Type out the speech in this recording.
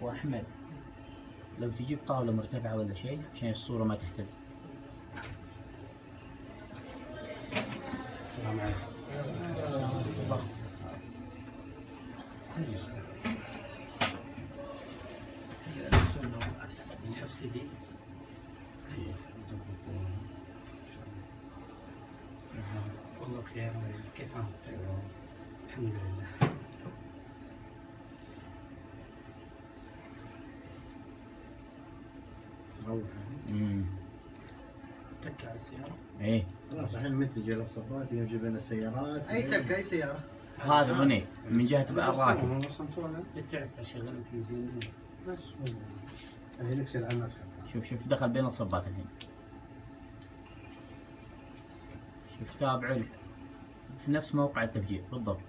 واحمد لو تجيب طاولة مرتفعة ولا شيء عشان الصورة ما تهتز. السلام عليكم. اسحب سي دي. والله بخير. كيف حالك؟ الحمد لله. تك على السيارة؟ ايه خلاص الحين منتج الى الصفات يجيب لنا السيارات. اي تك اي سياره. هذا بني من جهة الراكب. لسه شغال في الفيديو. بس هي لك العلامات. شوف دخل بين الصبات الحين. شوف تابعوا في نفس موقع التفجير بالضبط.